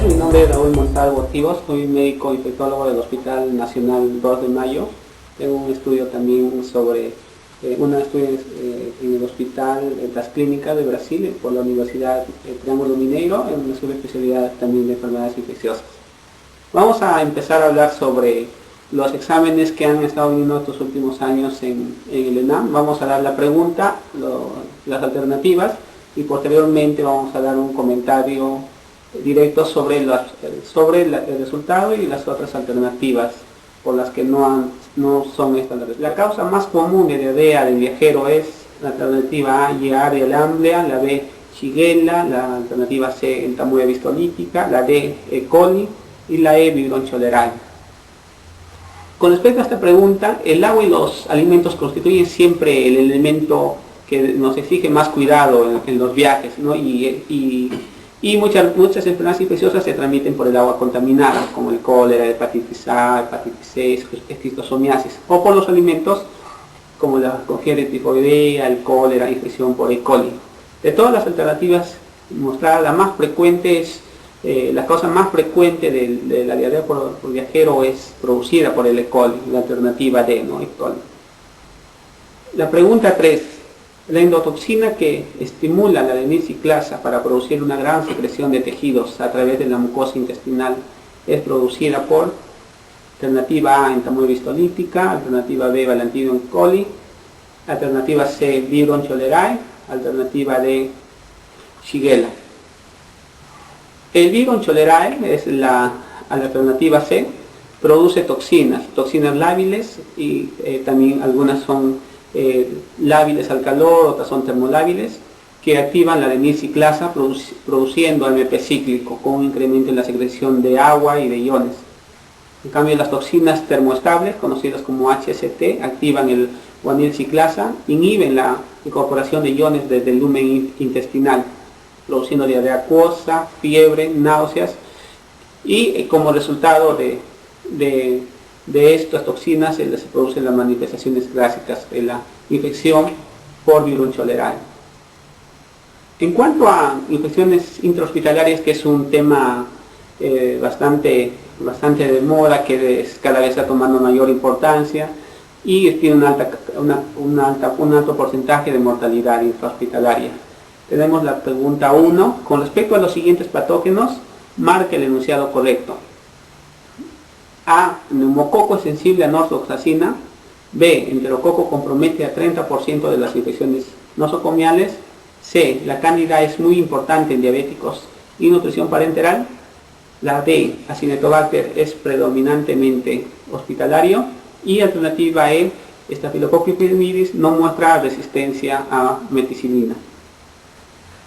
Mi nombre es Raúl Montalvo Tibos, soy médico infectólogo del Hospital Nacional 2 de Mayo. Tengo un estudio también sobre en el Hospital das Clínicas de Brasil por la Universidad Triángulo Mineiro, en una subespecialidad también de enfermedades infecciosas. Vamos a empezar a hablar sobre los exámenes que han estado viniendo estos últimos años en el ENAM. Vamos a dar la pregunta, las alternativas, y posteriormente vamos a dar un comentario directo sobre el resultado y las otras alternativas por las que no son estas. La causa más común de diarrea del viajero es la alternativa A, Giardia lamblia, la B, Shigella, la alternativa C, entamoeba histolítica, la D, E. coli y la E, Vibrio cholerae. Con respecto a esta pregunta, el agua y los alimentos constituyen siempre el elemento que nos exige más cuidado en los viajes, ¿no? Y muchas enfermedades infecciosas se transmiten por el agua contaminada, como el cólera, hepatitis A, hepatitis C, esquistosomiasis, o por los alimentos, como la fiebre tifoidea, el cólera, infección por E. coli. De todas las alternativas mostradas, la más frecuente es, la causa más frecuente de la diarrea por viajero es producida por el E. coli, la alternativa D, ¿no? E. coli. La pregunta 3. La endotoxina que estimula la adenina ciclasa para producir una gran secreción de tejidos a través de la mucosa intestinal es producida por alternativa A, entamoeba histolítica, alternativa B, Balantidium coli, alternativa C, Vibrio cholerae, alternativa D, Shigella. El Vibrio cholerae es la alternativa C, produce toxinas lábiles y también algunas son lábiles al calor, otras son termolábiles, que activan la adenina ciclasa produciendo AMP cíclico con un incremento en la secreción de agua y de iones. En cambio, las toxinas termoestables, conocidas como HST, activan el guanil ciclasa, inhiben la incorporación de iones desde el lumen intestinal, produciendo diarrea acuosa, fiebre, náuseas, y como resultado de estas toxinas se producen las manifestaciones clásicas de la infección por Vibrio cholerae. En cuanto a infecciones intrahospitalarias, que es un tema bastante de moda, que cada vez está tomando mayor importancia y tiene un alto porcentaje de mortalidad intrahospitalaria. Tenemos la pregunta 1. Con respecto a los siguientes patógenos, marque el enunciado correcto. A. Neumococo es sensible a norfloxacina. B. Enterococo compromete a 30% de las infecciones nosocomiales. C. La cándida es muy importante en diabéticos y nutrición parenteral. La D. Acinetobacter es predominantemente hospitalario. Y alternativa E. Staphylococcus epidermidis no muestra resistencia a meticilina.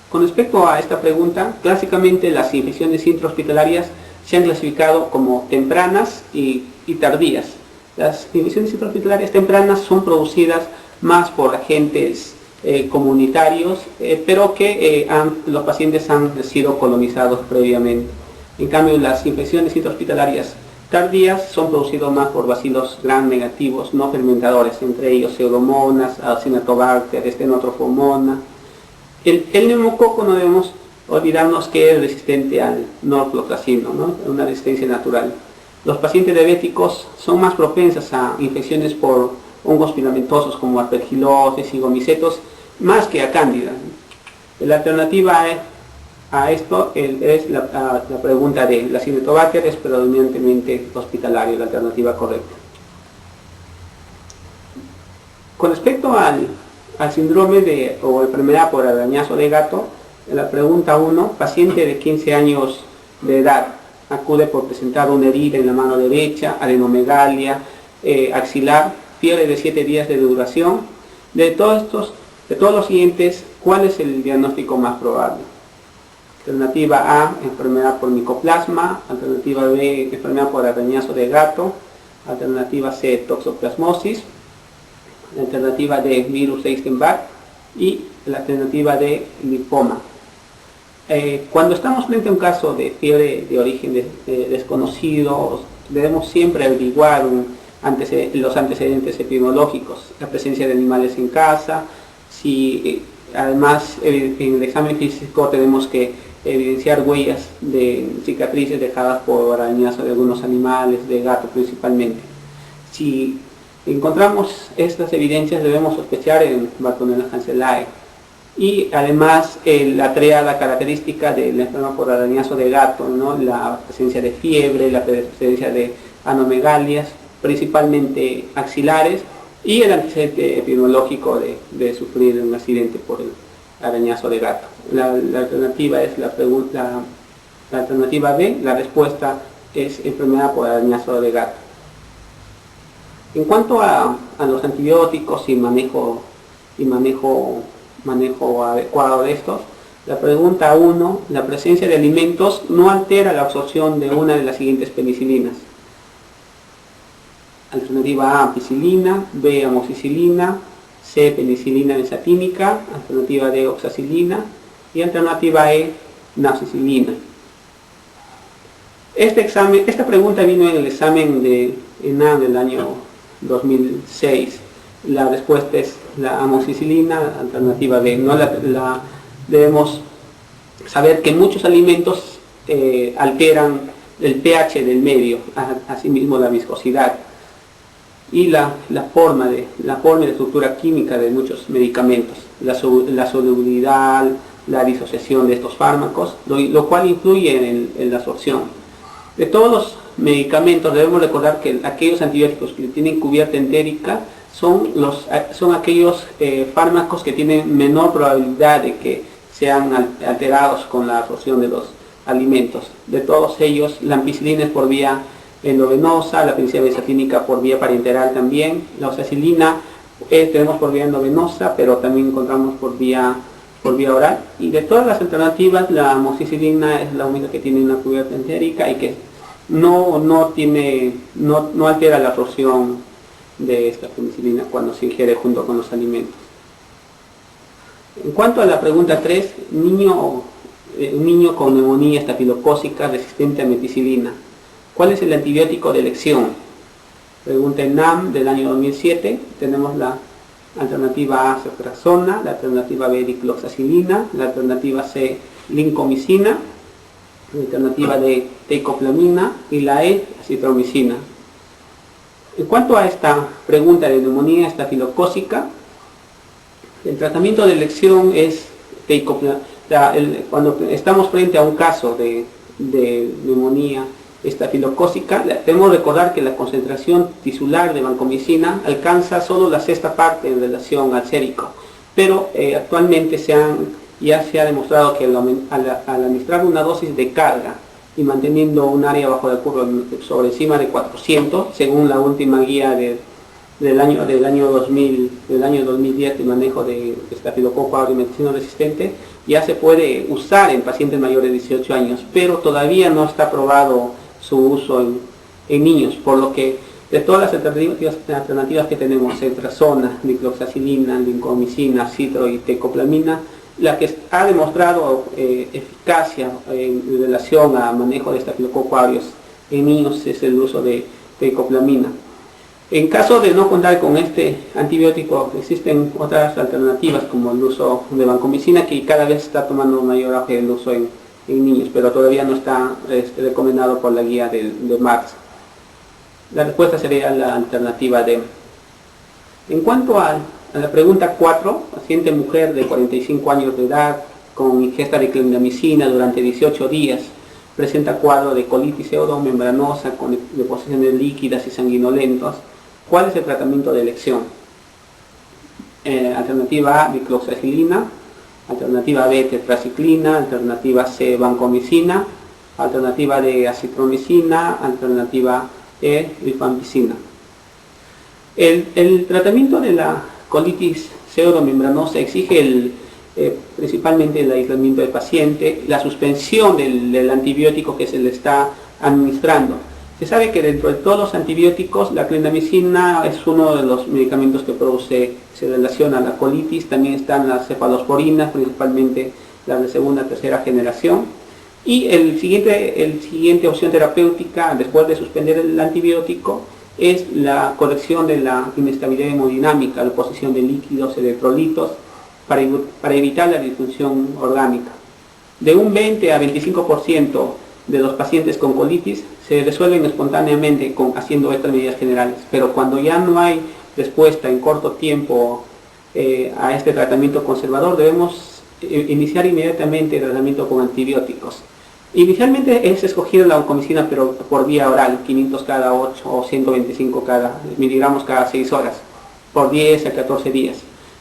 Con respecto a esta pregunta, clásicamente las infecciones intrahospitalarias se han clasificado como tempranas y tardías. Las infecciones intrahospitalarias tempranas son producidas más por agentes comunitarios, pero que los pacientes han sido colonizados previamente. En cambio, las infecciones intrahospitalarias tardías son producidas más por bacilos gram negativos no fermentadores, entre ellos Pseudomonas, Acinetobacter, Stenotrophomonas. El neumococo no debemos olvidarnos que es resistente al norfloxacino, ¿no? Una resistencia natural. Los pacientes diabéticos son más propensas a infecciones por hongos filamentosos como aspergilosis y gomicetos, más que a cándida. La alternativa a esto es la pregunta D. La Acinetobacter es predominantemente hospitalario, la alternativa correcta. Con respecto al síndrome o enfermedad por arañazo de gato, la pregunta 1, paciente de 15 años de edad, acude por presentar una herida en la mano derecha, adenomegalia, axilar, fiebre de 7 días de duración. De todos los siguientes, ¿cuál es el diagnóstico más probable? Alternativa A, enfermedad por micoplasma. Alternativa B, enfermedad por arañazo de gato. Alternativa C, toxoplasmosis. Alternativa D, virus Epstein-Barr. Y la alternativa D, lipoma. Cuando estamos frente a un caso de fiebre de origen desconocido, debemos siempre averiguar los antecedentes epidemiológicos, la presencia de animales en casa, si además en el examen físico tenemos que evidenciar huellas de cicatrices dejadas por arañazo de algunos animales, de gato principalmente. Si encontramos estas evidencias debemos sospechar en Bartonella hanselae. Y además la tríada característica de la enfermedad por arañazo de gato, ¿no? La presencia de fiebre, la presencia de anomegalias, principalmente axilares, y el antecedente epidemiológico de sufrir un accidente por el arañazo de gato. La alternativa es la alternativa B, la respuesta es enfermedad por arañazo de gato. En cuanto a los antibióticos y manejo adecuado de estos, la pregunta 1, la presencia de alimentos no altera la absorción de una de las siguientes penicilinas. Alternativa A, ampicilina, B, amoxicilina, C, penicilina benzatínica, alternativa D, oxacilina y alternativa E, nafcicilina. Esta pregunta vino en el examen de ENAM del año 2006. La respuesta es la amoxicilina, alternativa B. ¿No? Debemos saber que muchos alimentos alteran el pH del medio, asimismo la viscosidad y la forma de estructura química de muchos medicamentos, la solubilidad, la disociación de estos fármacos, lo cual influye en la absorción. De todos los medicamentos debemos recordar que aquellos antibióticos que tienen cubierta entérica son aquellos fármacos que tienen menor probabilidad de que sean alterados con la absorción de los alimentos. De todos ellos, la ampicilina es por vía endovenosa, la penicilina benzatínica por vía parenteral también, la oxacilina tenemos por vía endovenosa, pero también encontramos por vía oral. Y de todas las alternativas, la amoxicilina es la única que tiene una cubierta entérica y que no altera la absorción de esta penicilina cuando se ingiere junto con los alimentos. En cuanto a la pregunta 3, un niño con neumonía estafilocócica resistente a meticilina, ¿cuál es el antibiótico de elección? Pregunta en NAM del año 2007, tenemos la alternativa A, ceftriaxona, la alternativa B, dicloxacilina, la alternativa C, lincomicina, la alternativa D, teicoplamina y la E, acitromicina. En cuanto a esta pregunta de neumonía estafilocócica, el tratamiento de elección es teicoplamina. Cuando estamos frente a un caso de neumonía estafilocócica, debemos recordar que la concentración tisular de vancomicina alcanza solo la sexta parte en relación al sérico, pero actualmente ya se ha demostrado que al administrar una dosis de carga y manteniendo un área bajo la curva sobre encima de 400, según la última guía del año 2010 de manejo de estafilococo aureus medicina resistente, ya se puede usar en pacientes mayores de 18 años, pero todavía no está probado su uso en niños, por lo que de todas las alternativas que tenemos, ceftriaxona, dicloxacilina, lincomicina, citro y teicoplamina, la que ha demostrado eficacia en relación a manejo de estafilococo aureus en niños es el uso de teicoplamina. En caso de no contar con este antibiótico, existen otras alternativas como el uso de vancomicina, que cada vez está tomando mayor auge el uso en niños, pero todavía no está recomendado por la guía de Marx. La respuesta sería la alternativa D. En cuanto a la pregunta 4, paciente mujer de 45 años de edad con ingesta de clindamicina durante 18 días, presenta cuadro de colitis pseudomembranosa con deposiciones líquidas y sanguinolentos. ¿Cuál es el tratamiento de elección? Alternativa A, dicloxacilina, alternativa B, tetraciclina, alternativa C, vancomicina, alternativa D, acitromicina, alternativa E, rifampicina. El tratamiento de la colitis pseudomembranosa exige principalmente el aislamiento del paciente, la suspensión del antibiótico que se le está administrando. Se sabe que dentro de todos los antibióticos, la clindamicina es uno de los medicamentos que se relaciona a la colitis. También están las cefalosporinas, principalmente las de segunda o tercera generación. Y el siguiente opción terapéutica, después de suspender el antibiótico, es la corrección de la inestabilidad hemodinámica, la oposición de líquidos, electrolitos, para evitar la disfunción orgánica. De un 20 a 25% de los pacientes con colitis se resuelven espontáneamente haciendo estas medidas generales, pero cuando ya no hay respuesta en corto tiempo a este tratamiento conservador, debemos iniciar inmediatamente el tratamiento con antibióticos. Inicialmente es escogida la vancomicina, pero por vía oral, 500 cada 8 o 125 miligramos cada 6 horas, por 10 a 14 días.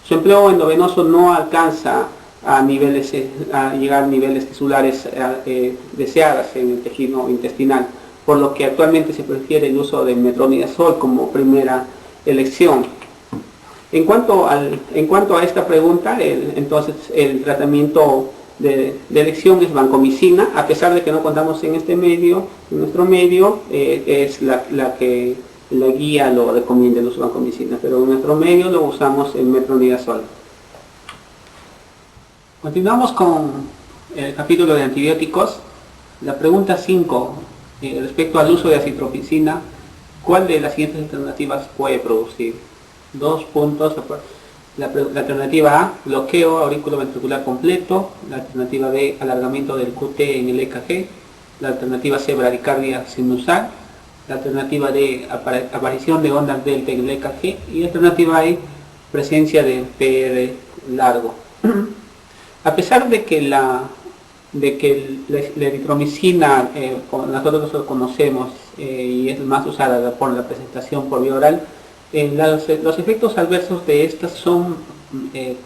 Su empleo endovenoso no alcanza a llegar a niveles tisulares deseadas en el tejido intestinal, por lo que actualmente se prefiere el uso de metronidazol como primera elección. En cuanto a esta pregunta, entonces el tratamiento de elección es vancomicina, a pesar de que no contamos en nuestro medio es la que la guía lo recomienda el uso de vancomicina, pero en nuestro medio lo usamos en metronidazol. Continuamos con el capítulo de antibióticos. La pregunta 5, respecto al uso de azithromicina, ¿cuál de las siguientes alternativas puede producir? 2 puntos. La alternativa A, bloqueo auriculoventricular completo. La alternativa B, alargamiento del QT en el EKG. La alternativa C, bradicardia sinusal. La alternativa D, aparición de ondas delta en el EKG. Y la alternativa E, presencia de PR largo. A pesar de que la eritromicina, nosotros lo conocemos y es más usada por la presentación por vía oral, los efectos adversos de estas son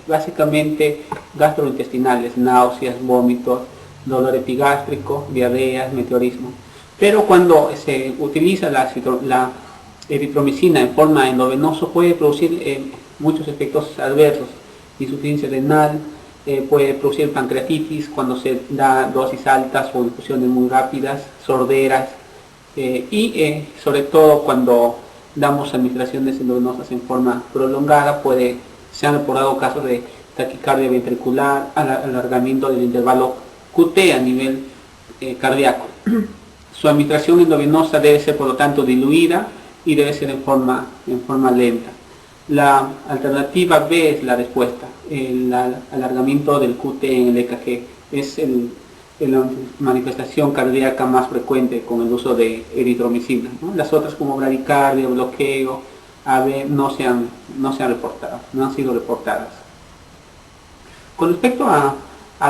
básicamente gastrointestinales, náuseas, vómitos, dolor epigástrico, diarreas, meteorismo. Pero cuando se utiliza la eritromicina en forma endovenoso puede producir muchos efectos adversos: insuficiencia renal, puede producir pancreatitis cuando se da dosis altas o infusiones muy rápidas, sorderas y sobre todo cuando damos administraciones endovenosas en forma prolongada se han reportado casos de taquicardia ventricular, alargamiento del intervalo QT a nivel cardíaco. Su administración endovenosa debe ser por lo tanto diluida y debe ser en forma lenta. La alternativa B es la respuesta, el alargamiento del QT en el EKG. Es la manifestación cardíaca más frecuente con el uso de eritromicina, ¿no? Las otras, como bradicardia, bloqueo, AB, no han sido reportadas. Con respecto a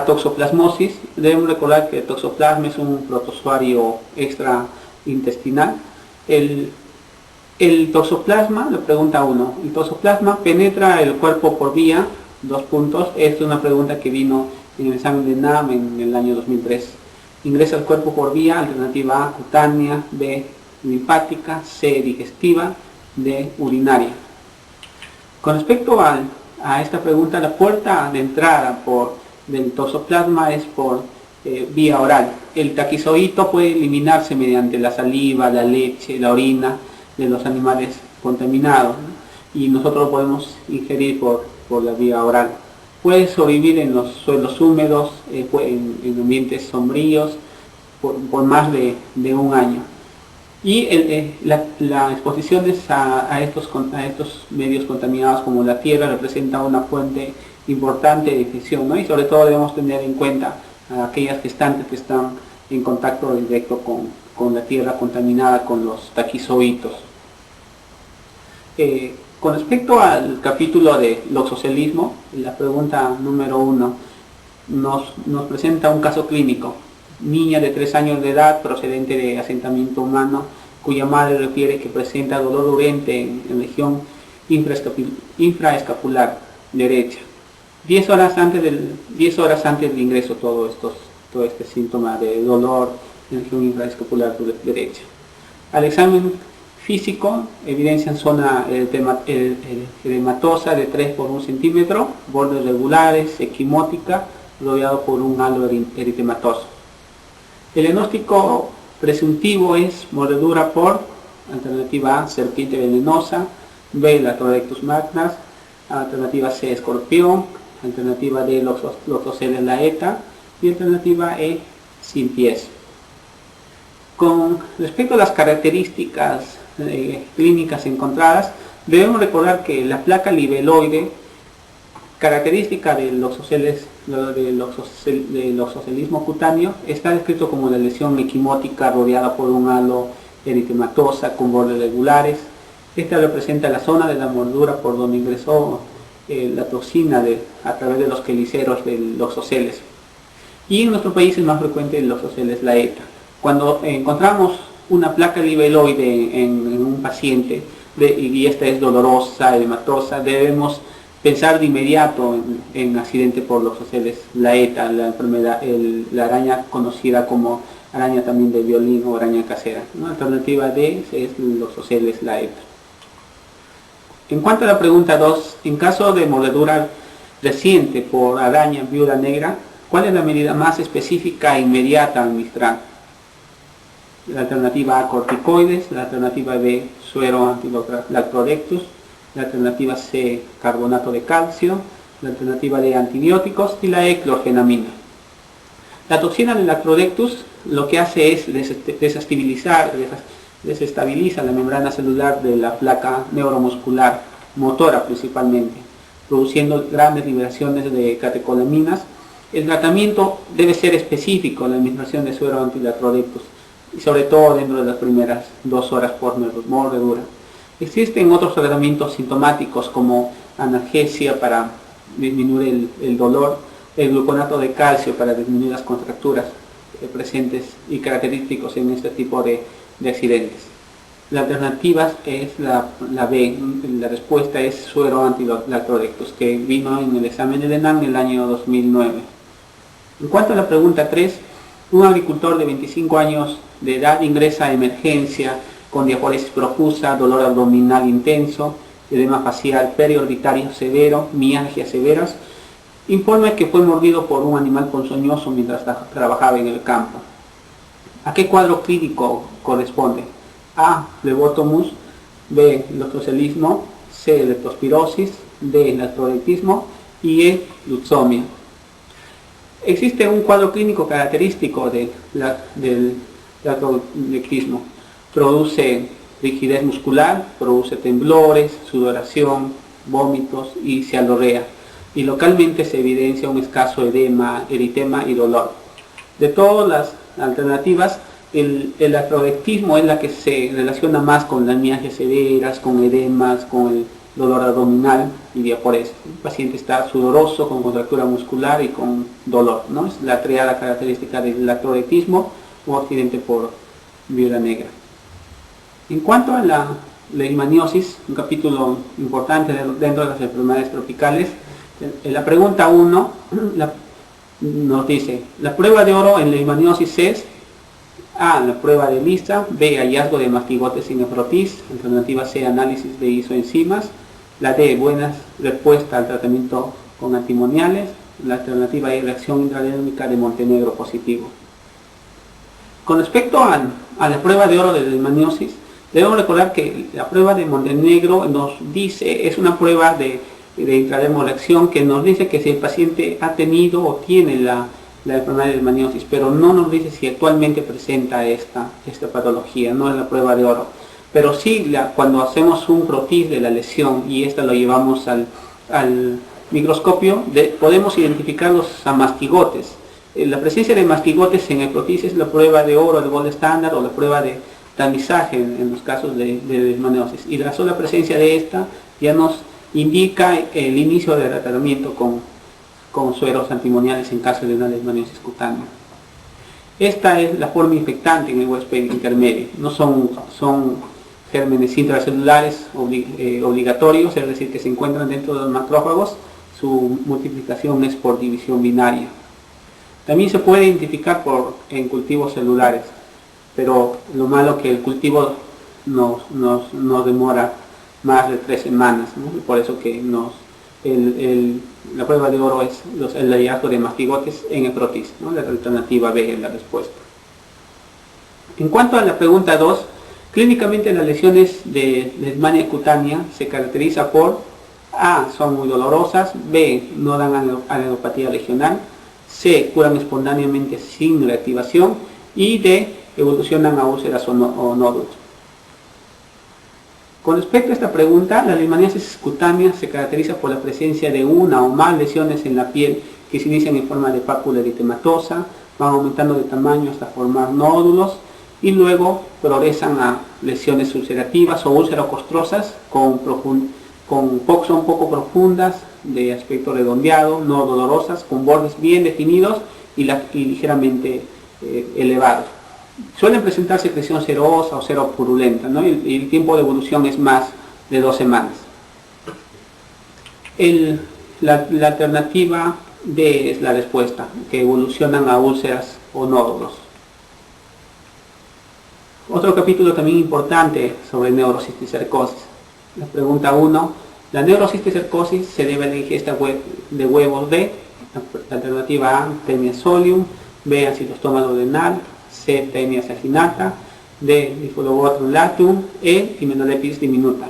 toxoplasmosis, debemos recordar que el toxoplasma es un protozoario extraintestinal. El toxoplasma, la pregunta 1, ¿el toxoplasma penetra el cuerpo por vía? 2 puntos. Esta es una pregunta que vino en el examen de NAM en el año 2003. Ingresa al cuerpo por vía, alternativa A, cutánea, B, linfática, C, digestiva, D, urinaria. Con respecto a esta pregunta, la puerta de entrada del toxoplasma es por vía oral. El taquizoíto puede eliminarse mediante la saliva, la leche, la orina de los animales contaminados, ¿no? Y nosotros lo podemos ingerir por la vía oral. Puede sobrevivir en los suelos húmedos, en ambientes sombríos, por más de un año. Y la exposición a estos medios contaminados como la tierra representa una fuente importante de infección, ¿no? Y sobre todo debemos tener en cuenta a aquellas gestantes que están en contacto directo con la tierra contaminada con los taquizoítos. Con respecto al capítulo de loxocelismo, la pregunta número 1 nos presenta un caso clínico. Niña de 3 años de edad procedente de asentamiento humano, cuya madre refiere que presenta dolor urente en región infraescapular derecha. 10 horas antes del ingreso todo este síntoma de dolor en región infraescapular derecha. Al examen físico evidencian zona edematosa de 3 por 1 centímetro, bordes regulares, equimótica, rodeado por un halo eritematoso. El diagnóstico presuntivo es mordedura por alternativa A, serpiente venenosa, B, Latrodectus magnas, alternativa C, escorpión, alternativa D, Loxosceles laeta y alternativa E, sin pies. Con respecto a las características clínicas encontradas, debemos recordar que la placa libeloide, característica del Loxosceles del oxocelismo cutáneo está descrito como la lesión equimótica rodeada por un halo eritematosa con bordes regulares. Esta representa la zona de la mordedura por donde ingresó la toxina a través de los queliceros del oxoceles. Y en nuestro país es más frecuente el oxoceles laeta. Cuando encontramos una placa libeloide en un paciente y esta es dolorosa, edematosa, debemos pensar de inmediato en accidente por los oxoceles laeta, la enfermedad, la araña conocida como araña también de violín o araña casera. Una alternativa D es los oxoceles laeta. En cuanto a la pregunta 2, en caso de mordedura reciente por araña viuda negra, ¿cuál es la medida más específica e inmediata a administrar? La alternativa A, corticoides; la alternativa B, suero antilactodectus; la alternativa C, carbonato de calcio; la alternativa D, antibióticos; y la E, clorfenamina. La toxina del lactodectus lo que hace es desestabiliza la membrana celular de la placa neuromuscular motora principalmente, produciendo grandes liberaciones de catecolaminas. El tratamiento debe ser específico, la administración de suero antilactodectus, y sobre todo dentro de las primeras 2 horas por mordedura. Existen otros tratamientos sintomáticos como analgesia para disminuir el dolor, el gluconato de calcio para disminuir las contracturas presentes y característicos en este tipo de accidentes. La alternativa es la B, la respuesta es suero antilactodectus, que vino en el examen de ENAM en el año 2009. En cuanto a la pregunta 3, un agricultor de 25 años de edad ingresa a emergencia con diaforesis profusa, dolor abdominal intenso, edema facial periorbitario severo, mialgias severas. Informa que fue mordido por un animal ponzoñoso mientras trabajaba en el campo. ¿A qué cuadro clínico corresponde? A, flebotomus; B, leucocelismo; C, leptospirosis; D, lactodectismo; y E, luxomia. Existe un cuadro clínico característico del lactodectismo. Produce rigidez muscular, produce temblores, sudoración, vómitos y cialorrea. Y localmente se evidencia un escaso edema, eritema y dolor. De todas las alternativas, el lactodectismo es la que se relaciona más con las mialgias severas, con edemas, con el dolor abdominal y diaforesis. El paciente está sudoroso, con contractura muscular y con dolor, ¿no? Es la triada característica del lactodectismo o accidente por viuda negra. En cuanto a la leishmaniosis, un capítulo importante dentro de las enfermedades tropicales, en la pregunta 1 nos dice: la prueba de oro en leishmaniosis es A, la prueba de Lissa; B, hallazgo de mastigotes sin nefrotis; alternativa C, análisis de isoenzimas; la D, buena respuesta al tratamiento con antimoniales; la alternativa E, reacción intradérmica de Montenegro positivo. Con respecto a la prueba de oro de leishmaniosis, debemos recordar que la prueba de Montenegro nos dice, es una prueba de intradermoreacción que nos dice que si el paciente ha tenido o tiene la enfermedad de leishmaniosis, pero no nos dice si actualmente presenta esta patología, no es la prueba de oro. Pero sí, cuando hacemos un croquis de la lesión y esta lo llevamos al microscopio, podemos identificar los mastigotes. La presencia de mastigotes en el croquis es la prueba de oro, el gold estándar, o la prueba de tamizaje en los casos de leishmaniosis. Y la sola presencia de esta ya nos indica el inicio del tratamiento con sueros antimoniales en caso de una leishmaniosis cutánea. Esta es la forma infectante en el huésped intermedio. No son gérmenes intracelulares obligatorios, es decir, que se encuentran dentro de los macrófagos. Su multiplicación es por división binaria. También se puede identificar en cultivos celulares, pero lo malo que el cultivo nos demora más de 3 semanas, ¿no? Por eso que la prueba de oro es el hallazgo de mastigotes en el croquis, ¿no? La alternativa B es la respuesta. En cuanto a la pregunta 2, clínicamente las lesiones de leishmania cutánea se caracteriza por A, son muy dolorosas; B, no dan adenopatía regional; C, curan espontáneamente sin reactivación; y D, evolucionan a úlceras o nódulos. Con respecto a esta pregunta, la leishmaniasis cutánea se caracteriza por la presencia de una o más lesiones en la piel que se inician en forma de pápula eritematosa, van aumentando de tamaño hasta formar nódulos y luego progresan a lesiones ulcerativas o úlcerocostrosas son poco profundas, de aspecto redondeado, no dolorosas, con bordes bien definidos y ligeramente elevados. Suelen presentar secreción serosa o seropurulenta, ¿no? Y el tiempo de evolución es más de 2 semanas. La alternativa D es la respuesta, que evolucionan a úlceras o nódulos. Otro capítulo también importante sobre neurocisticercosis. La pregunta 1. La neurocisticercosis se debe a la ingesta de huevos de, la alternativa A, Taenia solium, B, Acinetobacter duodenal, C, Taenia saginata, D, Diphyllobothrum latum, E, Hymenopteris diminuta.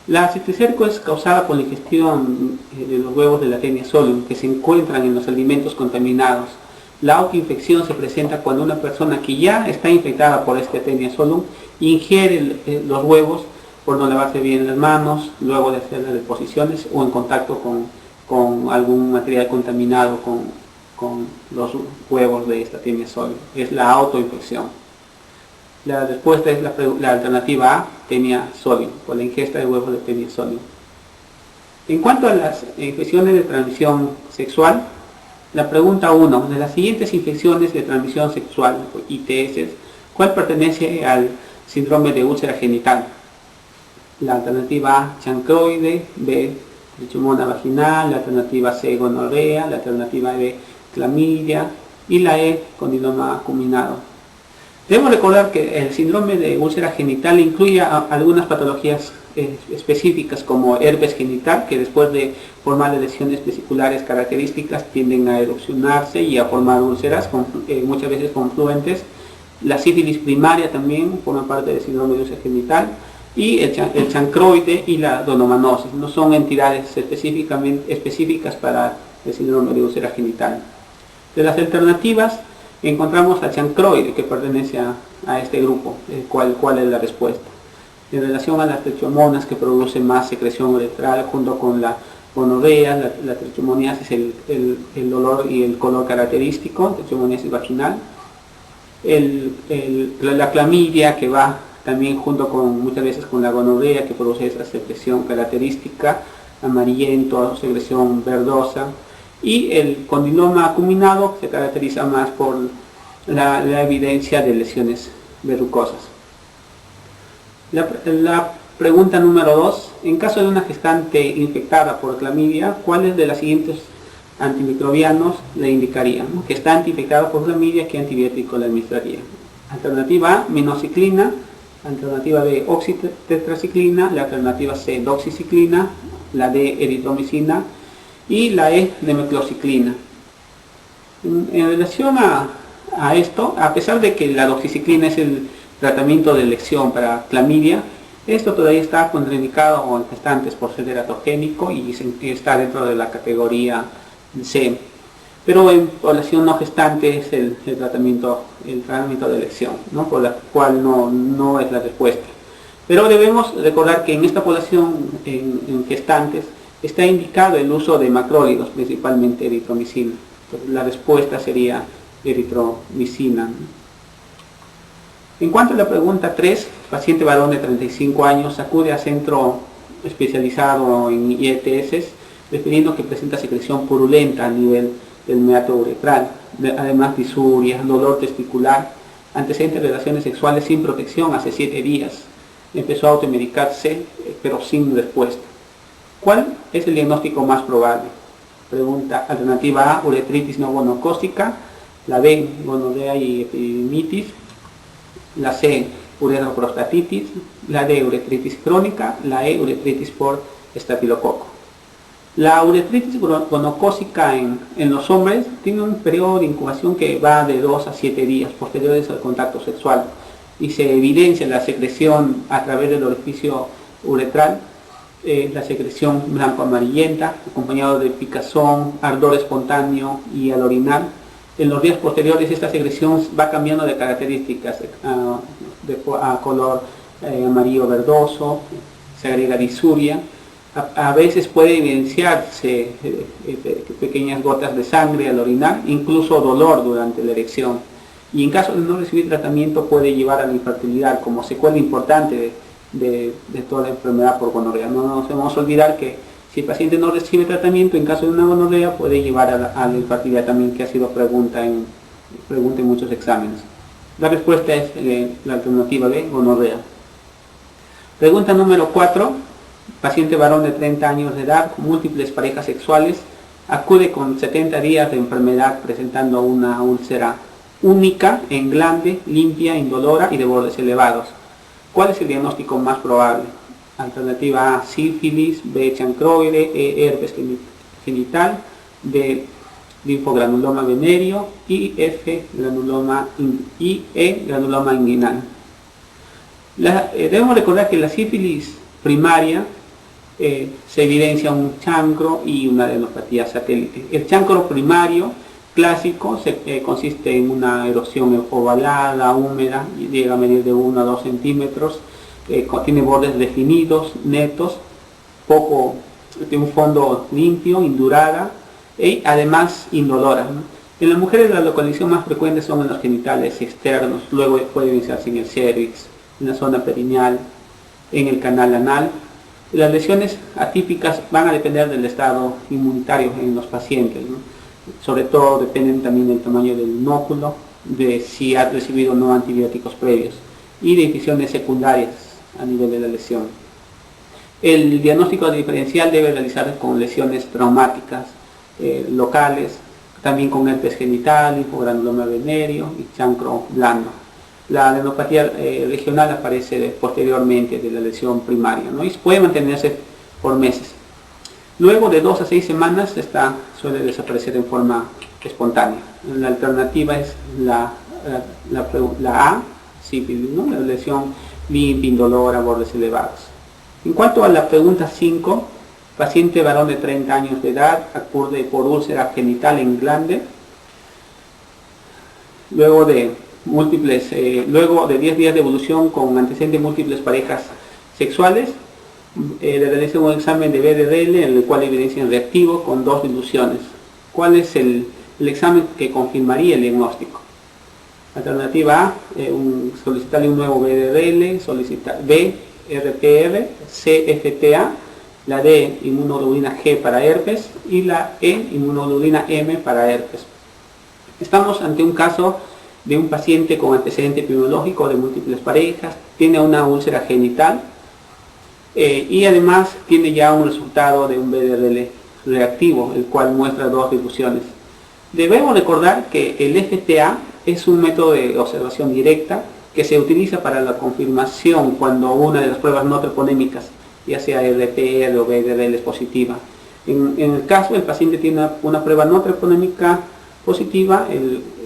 La cisticerco es causada por la ingestión de los huevos de la Taenia solium que se encuentran en los alimentos contaminados. La autoinfección se presenta cuando una persona que ya está infectada por este Taenia solium ingiere los huevos por no lavarse bien las manos, luego de hacer las deposiciones o en contacto con algún material contaminado con los huevos de esta Taenia solium. Es la autoinfección. La respuesta es la alternativa A, Taenia solium, por la ingesta de huevos de Taenia solium. En cuanto a las infecciones de transmisión sexual, la pregunta 1, de las siguientes infecciones de transmisión sexual, ITS, ¿cuál pertenece al síndrome de úlcera genital? La alternativa A, chancroide, B, trichomona vaginal, la alternativa C, gonorrea, la alternativa B, clamidia y la E, condiloma acuminado. Debemos recordar que el síndrome de úlcera genital incluye algunas patologías específicas como herpes genital, que después de formar lesiones vesiculares características tienden a erupcionarse y a formar úlceras, muchas veces confluentes. La sífilis primaria también forma parte del síndrome de úlcera genital, y el chancroide y la donomanosis no son entidades específicas para el síndrome de úlcera genital. De las alternativas encontramos a chancroide, que pertenece a este grupo, cuál es la respuesta. En relación a las trichomonas, que producen más secreción uretral junto con la gonorrea, la trichomoniasis, el olor y el color característico, trichomoniasis vaginal. La clamidia, que va también junto muchas veces con la gonorrea, que produce esa secreción característica, amarillento, secreción verdosa. Y el condiloma acuminado se caracteriza más por la evidencia de lesiones verrucosas. La pregunta número 2. En caso de una gestante infectada por clamidia, ¿cuáles de los siguientes antimicrobianos le indicarían? Gestante infectada por clamidia, ¿qué antibiótico le administraría? Alternativa A, minoxiclina. Alternativa B, oxitetraciclina. La alternativa C, doxiciclina. La D, eritromicina. Y la E, nemeclociclina. En relación a esto, a pesar de que la doxiciclina es el tratamiento de elección para clamidia, esto todavía está contraindicado en gestantes por ser teratogénico y está dentro de la categoría C. Pero en población no gestante es el tratamiento de elección, ¿no? Por la cual no es la respuesta. Pero debemos recordar que en esta población, en gestantes, está indicado el uso de macrólidos, principalmente eritromicina. Entonces, la respuesta sería eritromicina. En cuanto a la pregunta 3, paciente varón de 35 años acude a centro especializado en IETS, refiriendo que presenta secreción purulenta a nivel del meato uretral, además disuria, dolor testicular, antecedentes de relaciones sexuales sin protección hace 7 días. Empezó a automedicarse, pero sin respuesta. ¿Cuál es el diagnóstico más probable? Pregunta alternativa A, uretritis no gonocócica, la B, gonorrea y epididimitis, la C, uretroprostatitis, la D, uretritis crónica, la E, uretritis por estafilococo. La uretritis gonocócica en los hombres tiene un periodo de incubación que va de 2 a 7 días posteriores al contacto sexual y se evidencia la secreción a través del orificio uretral, la secreción blanco-amarillenta, acompañado de picazón, ardor espontáneo y al orinar. En los días posteriores esta secreción va cambiando de características a color amarillo verdoso, se agrega disuria A veces puede evidenciarse pequeñas gotas de sangre al orinar, incluso dolor durante la erección. Y en caso de no recibir tratamiento puede llevar a la infertilidad como secuela importante de toda la enfermedad por gonorrea. No nos debemos olvidar que si el paciente no recibe tratamiento, en caso de una gonorrea, puede llevar a la infertilidad también, que ha sido pregunta en muchos exámenes. La respuesta es la alternativa B, gonorrea. Pregunta número 4. Paciente varón de 30 años de edad, con múltiples parejas sexuales, acude con 70 días de enfermedad presentando una úlcera única en glande, limpia, indolora y de bordes elevados. ¿Cuál es el diagnóstico más probable? Alternativa A, sífilis, B, chancroide, E, herpes genital, D, linfogranuloma venéreo y F, granuloma inguinal. Debemos recordar que la sífilis primaria se evidencia un chancro y una adenopatía satélite. El chancro primario clásico consiste en una erosión ovalada, húmeda, y llega a medir de 1 a 2 centímetros, tiene bordes definidos, netos, tiene un fondo limpio, indurada y además indolora, ¿no? En las mujeres la localización más frecuente son en los genitales externos, luego puede evidenciarse en el cervix, en la zona perineal, en el canal anal. Las lesiones atípicas van a depender del estado inmunitario en los pacientes, ¿no? Sobre todo dependen también del tamaño del inóculo, de si ha recibido o no antibióticos previos y de infecciones secundarias a nivel de la lesión. El diagnóstico diferencial debe realizarse con lesiones traumáticas locales, también con herpes genital, linfogranuloma venéreo y chancro blando. La adenopatía regional aparece posteriormente de la lesión primaria, ¿no? Y puede mantenerse por meses. Luego de 2 a 6 semanas suele desaparecer en forma espontánea. La alternativa es la A, sífilis, ¿no? La lesión limpia, indolora, bordes elevados. En cuanto a la pregunta 5, paciente varón de 30 años de edad, acude por úlcera genital en glande, luego de 10 días de evolución con antecedentes de múltiples parejas sexuales, le realiza un examen de BDRL en el cual evidencia el reactivo con 2 diluciones. ¿Cuál es el examen que confirmaría el diagnóstico? Alternativa A, solicitarle un nuevo BDRL, B, RPR, C, FTA, la D, inmunoglobulina G para herpes y la E, inmunoglobulina M para herpes. Estamos ante un caso de un paciente con antecedente epidemiológico de múltiples parejas, tiene una úlcera genital y además tiene ya un resultado de un BDRL reactivo, el cual muestra 2 diluciones. Debemos recordar que el FTA es un método de observación directa que se utiliza para la confirmación cuando una de las pruebas no treponémicas, ya sea RPR o BDRL, es positiva. En el caso el paciente tiene una prueba no treponémica positiva,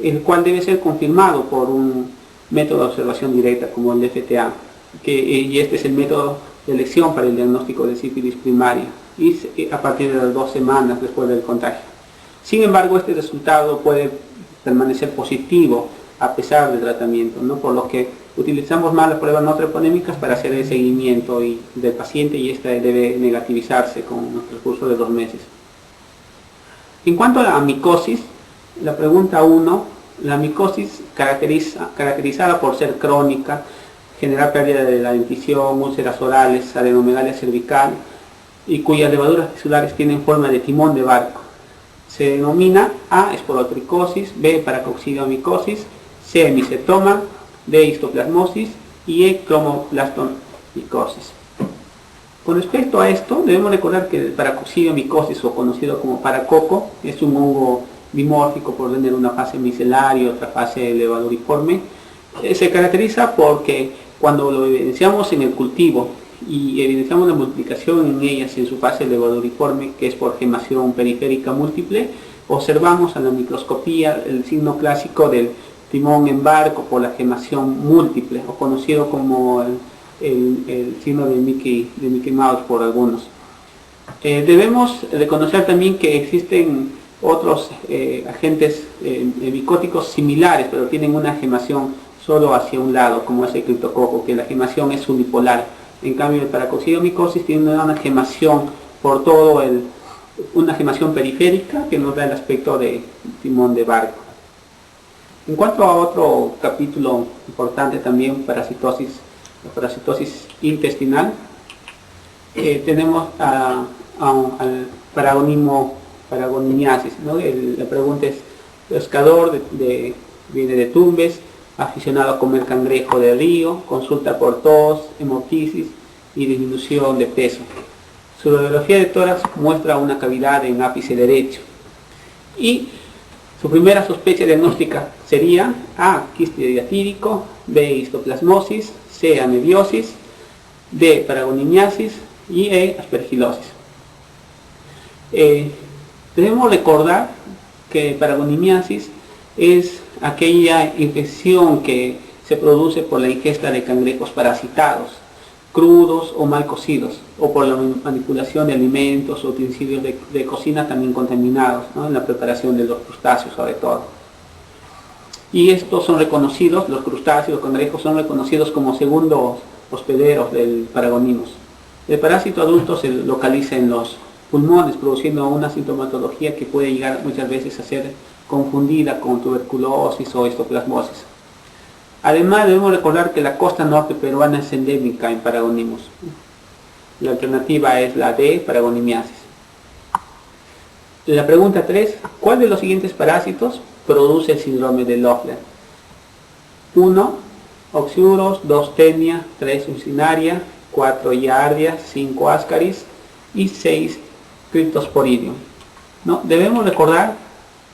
el cual debe ser confirmado por un método de observación directa como el FTA, y este es el método de elección para el diagnóstico de sífilis primaria, y a partir de las 2 semanas después del contagio. Sin embargo, este resultado puede permanecer positivo a pesar del tratamiento, ¿no? Por lo que utilizamos más las pruebas no treponémicas para hacer el seguimiento del paciente, y esta debe negativizarse con el transcurso de 2 meses. En cuanto a la micosis, la pregunta 1, la micosis caracterizada por ser crónica, generar pérdida de la dentición, úlceras orales, adenomegalia cervical y cuyas levaduras tisulares tienen forma de timón de barco. Se denomina A, esporotricosis, B, paracoxidomicosis, C, micetoma, D, histoplasmosis y E, cromoplastomicosis. Con respecto a esto, debemos recordar que el paracoxidomicosis, o conocido como paracoco, es un hongo dimórfico por tener una fase micelar y otra fase levaduriforme. Se caracteriza porque cuando lo evidenciamos en el cultivo y evidenciamos la multiplicación en ellas en su fase levaduriforme, que es por gemación periférica múltiple, observamos a la microscopía el signo clásico del timón en barco por la gemación múltiple, o conocido como el signo de Mickey Mouse por algunos. Debemos reconocer también que existen otros agentes micóticos similares, pero tienen una gemación solo hacia un lado, como es el criptococo, que la gemación es unipolar. En cambio el Paracoccidomicosis tiene una gemación por una gemación periférica que nos da el aspecto de timón de barco. En cuanto a otro capítulo importante también, la parasitosis intestinal, tenemos al paragonimiasis, ¿no? La pregunta es: pescador viene de Tumbes, aficionado a comer cangrejo de río, consulta por tos, hemoptisis y disminución de peso. Su radiografía de tórax muestra una cavidad en ápice derecho. Y su primera sospecha diagnóstica sería A. Quiste diatírico, B. histoplasmosis, C. amebiosis, D. paragonimiasis y E. aspergilosis. Debemos recordar que paragonimiasis es aquella infección que se produce por la ingesta de cangrejos parasitados, crudos o mal cocidos, o por la manipulación de alimentos o utensilios de cocina también contaminados, ¿no? En la preparación de los crustáceos sobre todo. Y estos son reconocidos, los crustáceos, los cangrejos son reconocidos como segundos hospederos del Paragonimos. El parásito adulto se localiza en los pulmones, produciendo una sintomatología que puede llegar muchas veces a ser confundida con tuberculosis o histoplasmosis. Además, debemos recordar que la costa norte peruana es endémica en Paragonimos. La alternativa es la D, paragonimiasis. La pregunta 3, ¿cuál de los siguientes parásitos produce el síndrome de Loeffler? 1. Oxyuros, 2. Tenia, 3. Uncinaria, 4. Giardia, 5. Ascaris y 6. Cryptosporidium. ¿No? Debemos recordar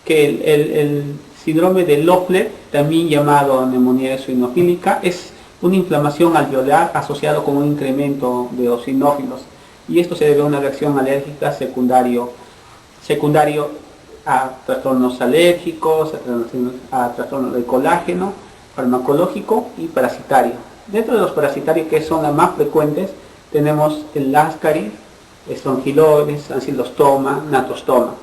que el síndrome de Loeffler, también llamado neumonía eosinofílica, es una inflamación alveolar asociada con un incremento de eosinófilos, y esto se debe a una reacción alérgica secundario a trastornos alérgicos, a trastornos del colágeno, farmacológico y parasitario. Dentro de los parasitarios, que son las más frecuentes, tenemos el Ascaris, estrongiloides, ancilostoma, natostoma.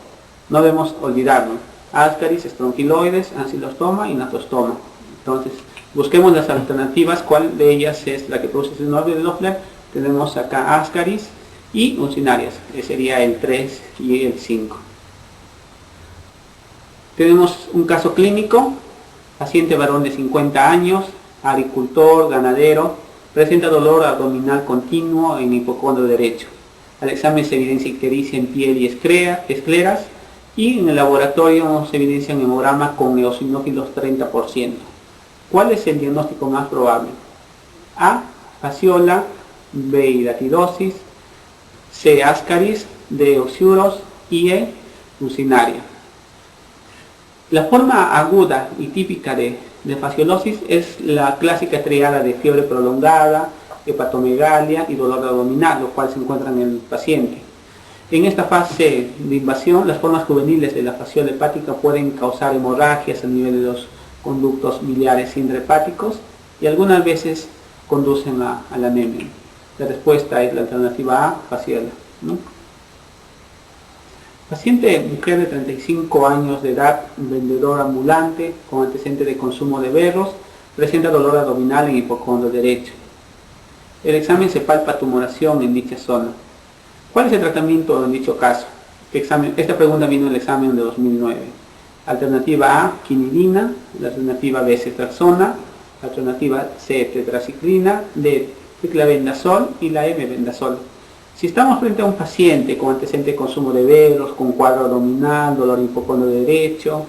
No debemos olvidarlo: Ascaris, estrongiloides, ancilostoma y natostoma. Entonces, busquemos las alternativas, cuál de ellas es la que produce el síndrome de Loeffler. Tenemos acá Ascaris y Uncinarias, que sería el 3 y el 5. Tenemos un caso clínico: paciente varón de 50 años, agricultor, ganadero, presenta dolor abdominal continuo en el hipocondrio derecho. Al examen se evidencia ictericia en piel y escleras, y en el laboratorio se evidencia un hemograma con eosinófilos 30%. ¿Cuál es el diagnóstico más probable? A. Fasciola, B. hidatidosis, C. Ascaris, D. Oxyuros y E. Uncinaria. La forma aguda y típica de fasciolosis es la clásica triada de fiebre prolongada, hepatomegalia y dolor abdominal, lo cual se encuentra en el paciente. En esta fase de invasión, las formas juveniles de la fasciola hepática pueden causar hemorragias a nivel de los conductos biliares intrahepáticos y algunas veces conducen a la anemia. La respuesta es la alternativa A, fasciola, ¿no? Paciente mujer de 35 años de edad, vendedora ambulante, con antecedente de consumo de berros, presenta dolor abdominal en hipocondrio derecho. El examen se palpa tumoración en dicha zona. ¿Cuál es el tratamiento en dicho caso? Esta pregunta vino en el examen de 2009. Alternativa A, quinidina; la alternativa B, ceftriaxona; la alternativa C, tetraciclina; D, triclavendazol y la M, vendazol. Si estamos frente a un paciente con antecedente de consumo de berros, con cuadro abdominal, dolor hipocondrio derecho,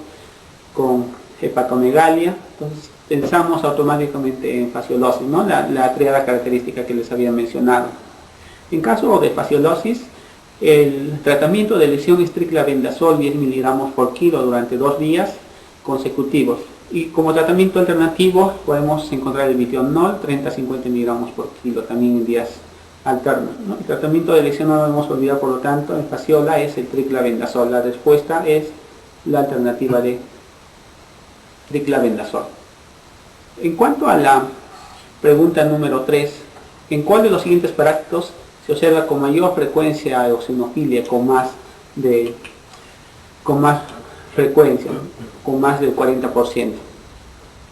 con hepatomegalia, entonces pensamos automáticamente en fasciolosis, ¿no? La triada característica que les había mencionado. En caso de fasciolosis, el tratamiento de lesión es triclavendazol 10 miligramos por kilo durante 2 días consecutivos. Y como tratamiento alternativo podemos encontrar el vitionol 30-50 miligramos por kilo también en días alternos, ¿no? El tratamiento de lesión, no debemos olvidar, por lo tanto, en fasciola es el triclavendazol. La respuesta es la alternativa de triclavendazol. En cuanto a la pregunta número 3, ¿en cuál de los siguientes parásitos se observa con mayor frecuencia eosinofilia, con más frecuencia, con más del 40%?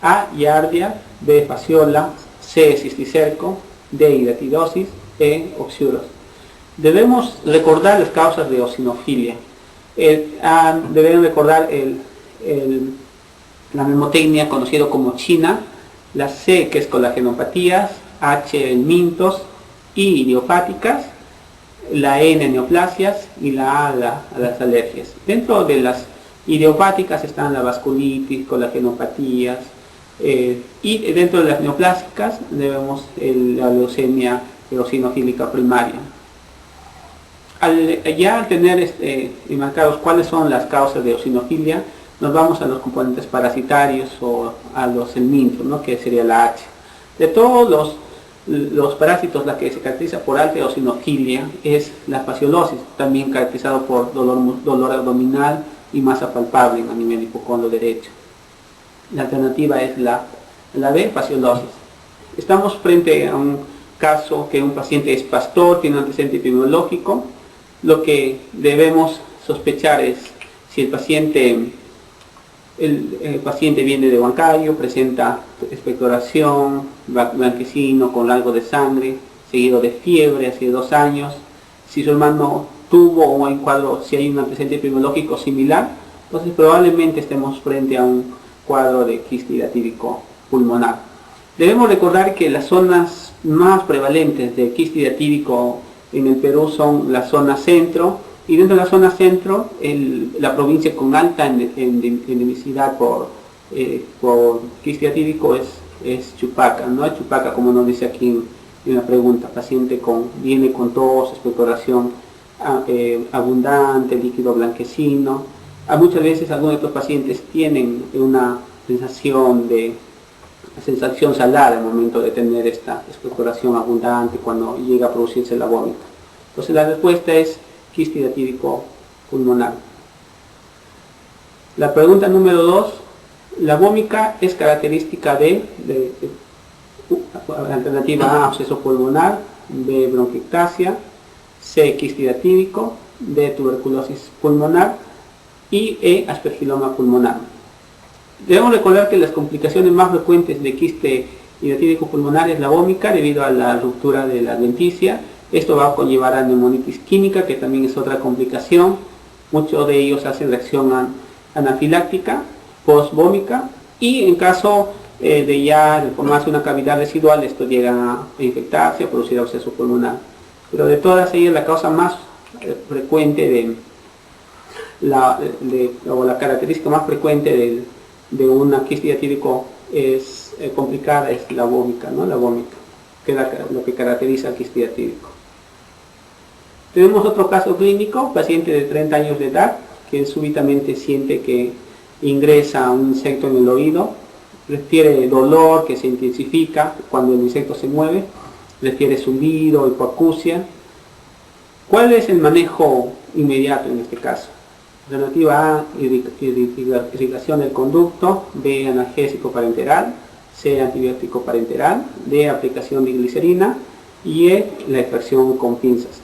A. Giardia, B. Fasciola, C. Cisticerco, D, hidatidosis, E, oxuros. Debemos recordar las causas de eosinofilia. Deben recordar la mnemotecnia conocida como China, la C, que es colagenopatías, H, mintos, I, idiopáticas, la N, neoplasias, y la A, las alergias. Dentro de las idiopáticas están la vasculitis, colagenopatías, y dentro de las neoplásicas debemos la leucemia eosinofílica primaria. Al tener marcados cuáles son las causas de eosinofilia, nos vamos a los componentes parasitarios o a los helmintos, ¿no?, que sería la H. De todos los parásitos, la que se caracteriza por alta eosinofilia es la fasciolosis, también caracterizado por dolor abdominal y masa palpable a nivel hipocondrio derecho. La alternativa es la B, fasciolosis. Estamos frente a un caso que un paciente es pastor, tiene un antecedente epidemiológico. Lo que debemos sospechar es si el paciente viene de Huancayo, presenta expectoración, blanquecino con algo de sangre, seguido de fiebre hace 2 años. Si su hermano tuvo o en cuadro, si hay un antecedente epidemiológico similar, entonces probablemente estemos frente a un cuadro de quiste hidatídico pulmonar. Debemos recordar que las zonas más prevalentes de quiste hidatídico en el Perú son la zona centro, y dentro de la zona centro la provincia con alta endemicidad por quiste hidatídico es Chupaca, ¿no? Chupaca, como nos dice aquí en la pregunta, paciente viene con tos, expectoración abundante, líquido blanquecino. Muchas veces algunos de estos pacientes tienen una sensación salada al momento de tener esta expectoración abundante cuando llega a producirse la vómita. Entonces la respuesta es quiste hidatídico pulmonar. La pregunta número 2, la vómica es característica de alternativa A, absceso pulmonar, B, bronquiectasia, C, quiste hidatídico, D, tuberculosis pulmonar y E, aspergiloma pulmonar. Debemos recordar que las complicaciones más frecuentes de quiste hidatídico pulmonar es la vómica debido a la ruptura de la adventicia. Esto va a conllevar a neumonitis química, que también es otra complicación. Muchos de ellos hacen reacción anafiláctica, postvómica, y en caso de formarse una cavidad residual, esto llega a infectarse, a producir absceso pulmonar. Pero de todas ellas, la causa más frecuente o la característica más frecuente de una quiste hidatídico complicada es la vómica, ¿no? La vómica, que es lo que caracteriza al quiste hidatídico. Tenemos otro caso clínico, paciente de 30 años de edad, que súbitamente siente que ingresa un insecto en el oído, refiere dolor que se intensifica cuando el insecto se mueve, refiere zumbido, hipoacusia. ¿Cuál es el manejo inmediato en este caso? Alternativa A, irrigación del conducto, B, analgésico parenteral, C, antibiótico parenteral, D, aplicación de glicerina y E, la extracción con pinzas.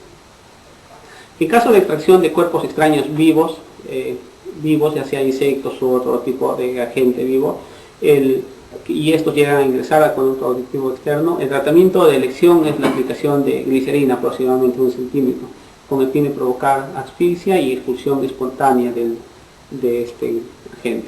En caso de extracción de cuerpos extraños vivos, ya sea insectos u otro tipo de agente vivo, y estos llegan a ingresar al conducto auditivo externo, el tratamiento de elección es la aplicación de glicerina, aproximadamente 1 centímetro, con el fin de provocar asfixia y expulsión espontánea de este agente.